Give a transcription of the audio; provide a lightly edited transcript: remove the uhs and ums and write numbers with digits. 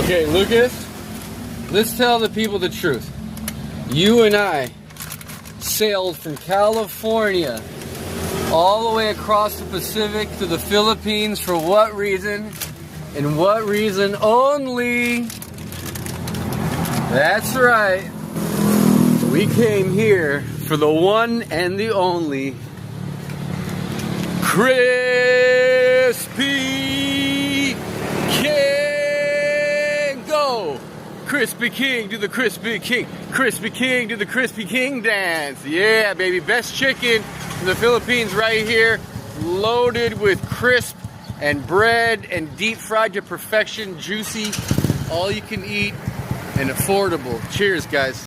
Okay, Lucas, let's tell the people the truth. You and I sailed from California all the way across the Pacific to the Philippines for what reason? And what reason only? That's right. We came here for the one and the only Crispy King. Go! Crispy King, do the Crispy King. Crispy King, do the Crispy King dance. Yeah, baby. Best chicken in the Philippines right here. Loaded with crisp and bread and deep fried to perfection. Juicy. All you can eat and affordable. Cheers, guys.